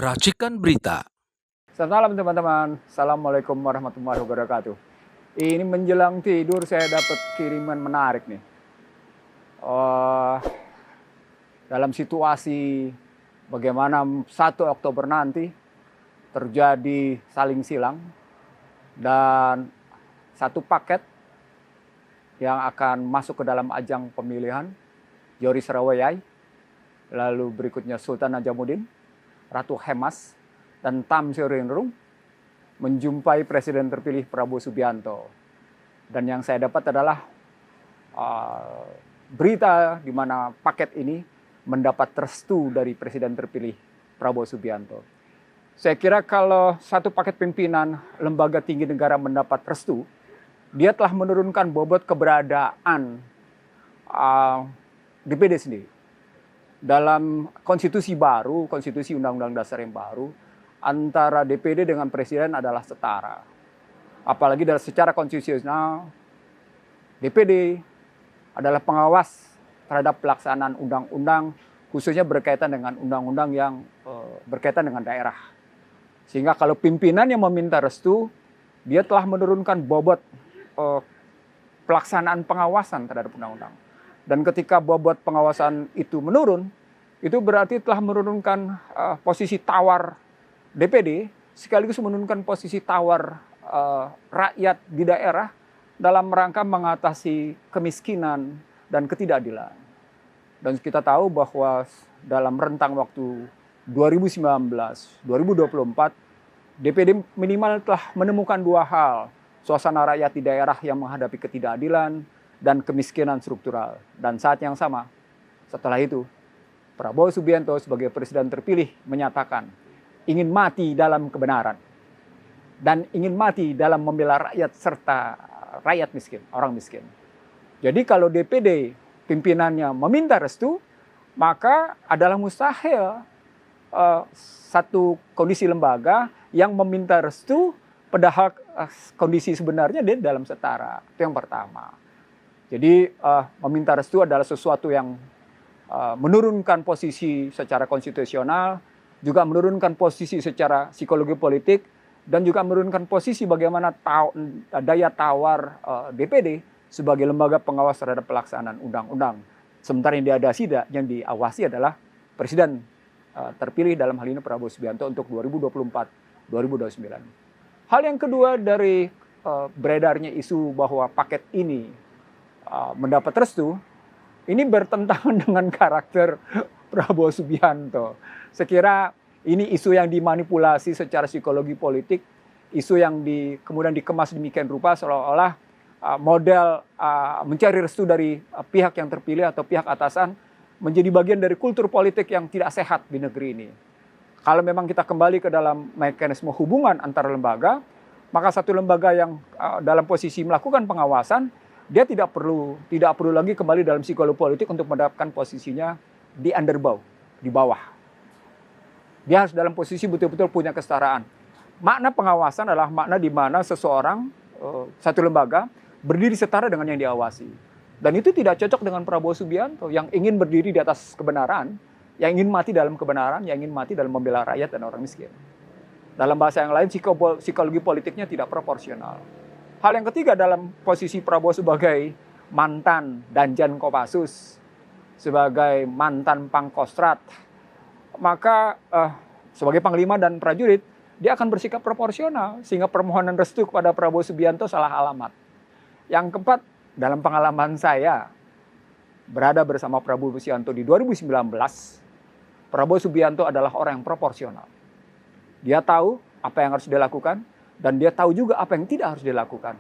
Racikan Berita. Selamat malam teman-teman. Assalamualaikum warahmatullahi wabarakatuh. Ini menjelang tidur saya dapat kiriman menarik nih. Dalam situasi bagaimana 1 Oktober nanti terjadi saling silang dan satu paket yang akan masuk ke dalam ajang pemilihan Yoris Rawayai, lalu berikutnya Sultan Najamuddin, Ratu Hemas, dan Tamsir Rinrung menjumpai Presiden terpilih Prabowo Subianto. Dan yang saya dapat adalah berita di mana paket ini mendapat restu dari Presiden terpilih Prabowo Subianto. Saya kira kalau satu paket pimpinan lembaga tinggi negara mendapat restu, dia telah menurunkan bobot keberadaan DPD sendiri. Dalam konstitusi baru, konstitusi Undang-Undang Dasar yang baru, antara DPD dengan Presiden adalah setara. Apalagi secara konstitusional, DPD adalah pengawas terhadap pelaksanaan undang-undang, khususnya berkaitan dengan undang-undang yang berkaitan dengan daerah. Sehingga kalau pimpinan yang meminta restu, dia telah menurunkan bobot pelaksanaan pengawasan terhadap undang-undang. Dan ketika bobot pengawasan itu menurun, itu berarti telah menurunkan posisi tawar DPD, sekaligus menurunkan posisi tawar rakyat di daerah dalam rangka mengatasi kemiskinan dan ketidakadilan. Dan kita tahu bahwa dalam rentang waktu 2019-2024, DPD minimal telah menemukan 2 hal. Suasana rakyat di daerah yang menghadapi ketidakadilan dan kemiskinan struktural. Dan saat yang sama, setelah itu, Prabowo Subianto sebagai Presiden terpilih menyatakan ingin mati dalam kebenaran dan ingin mati dalam membela rakyat serta rakyat miskin, orang miskin. Jadi kalau DPD pimpinannya meminta restu, maka adalah mustahil satu kondisi lembaga yang meminta restu padahal kondisi sebenarnya dia dalam setara. Itu yang pertama. Jadi meminta restu adalah sesuatu yang menurunkan posisi secara konstitusional, juga menurunkan posisi secara psikologi politik, dan juga menurunkan posisi bagaimana daya tawar DPD sebagai lembaga pengawas terhadap pelaksanaan undang-undang. Sementara yang diawasi adalah Presiden terpilih dalam hal ini Prabowo Subianto untuk 2024-2029. Hal yang kedua dari beredarnya isu bahwa paket ini mendapat restu, ini bertentangan dengan karakter Prabowo Subianto. Saya kira ini isu yang dimanipulasi secara psikologi politik, isu yang kemudian dikemas demikian rupa seolah-olah model mencari restu dari pihak yang terpilih atau pihak atasan menjadi bagian dari kultur politik yang tidak sehat di negeri ini. Kalau memang kita kembali ke dalam mekanisme hubungan antar lembaga, maka satu lembaga yang dalam posisi melakukan pengawasan, dia tidak perlu lagi kembali dalam psikologi politik untuk mendapatkan posisinya di underbow, di bawah. Dia harus dalam posisi betul-betul punya kesetaraan. Makna pengawasan adalah makna di mana seseorang, satu lembaga, berdiri setara dengan yang diawasi. Dan itu tidak cocok dengan Prabowo Subianto yang ingin berdiri di atas kebenaran, yang ingin mati dalam kebenaran, yang ingin mati dalam membela rakyat dan orang miskin. Dalam bahasa yang lain, psikologi politiknya tidak proporsional. Hal yang ketiga dalam posisi Prabowo sebagai mantan Danjen Kopassus, sebagai mantan Pangkostrat, maka sebagai panglima dan prajurit, dia akan bersikap proporsional sehingga permohonan restu kepada Prabowo Subianto salah alamat. Yang keempat, dalam pengalaman saya berada bersama Prabowo Subianto di 2019, Prabowo Subianto adalah orang yang proporsional. Dia tahu apa yang harus dilakukan, dan dia tahu juga apa yang tidak harus dilakukan.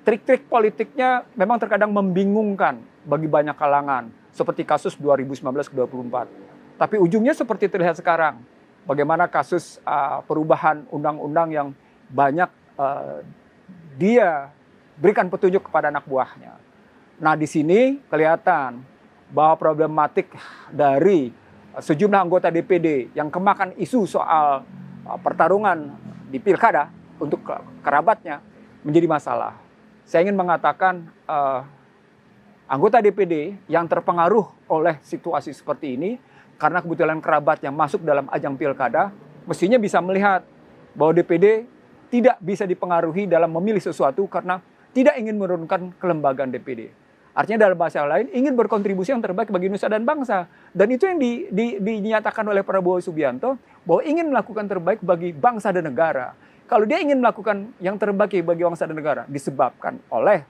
Trik-trik politiknya memang terkadang membingungkan bagi banyak kalangan, seperti kasus 2019-2024. Tapi ujungnya seperti terlihat sekarang, bagaimana kasus perubahan undang-undang yang banyak dia berikan petunjuk kepada anak buahnya. Nah, di sini kelihatan bahwa problematik dari sejumlah anggota DPD yang kemakan isu soal pertarungan di pilkada untuk kerabatnya menjadi masalah. Saya ingin mengatakan anggota DPD yang terpengaruh oleh situasi seperti ini karena kebetulan kerabat yang masuk dalam ajang pilkada, mestinya bisa melihat bahwa DPD tidak bisa dipengaruhi dalam memilih sesuatu karena tidak ingin menurunkan kelembagaan DPD. Artinya dalam bahasa lain, ingin berkontribusi yang terbaik bagi nusa dan bangsa. Dan itu yang dinyatakan oleh Prabowo Subianto, bahwa ingin melakukan terbaik bagi bangsa dan negara. Kalau dia ingin melakukan yang terbaik bagi bangsa dan negara, disebabkan oleh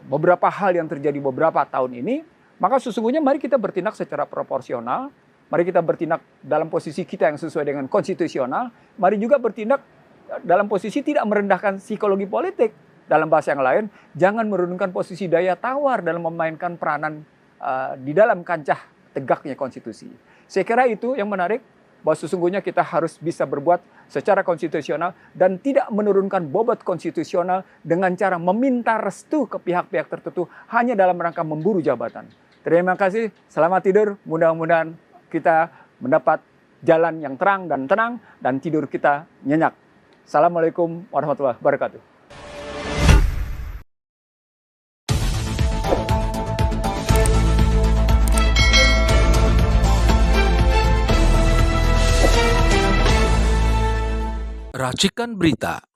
beberapa hal yang terjadi beberapa tahun ini, maka sesungguhnya mari kita bertindak secara proporsional, mari kita bertindak dalam posisi kita yang sesuai dengan konstitusional, mari juga bertindak dalam posisi tidak merendahkan psikologi politik. Dalam bahasa yang lain, jangan menurunkan posisi daya tawar dalam memainkan peranan di dalam kancah tegaknya konstitusi. Saya kira itu yang menarik, bahwa sesungguhnya kita harus bisa berbuat secara konstitusional dan tidak menurunkan bobot konstitusional dengan cara meminta restu ke pihak-pihak tertentu hanya dalam rangka memburu jabatan. Terima kasih, selamat tidur, mudah-mudahan kita mendapat jalan yang terang dan tenang dan tidur kita nyenyak. Assalamualaikum warahmatullahi wabarakatuh. Racikan Berita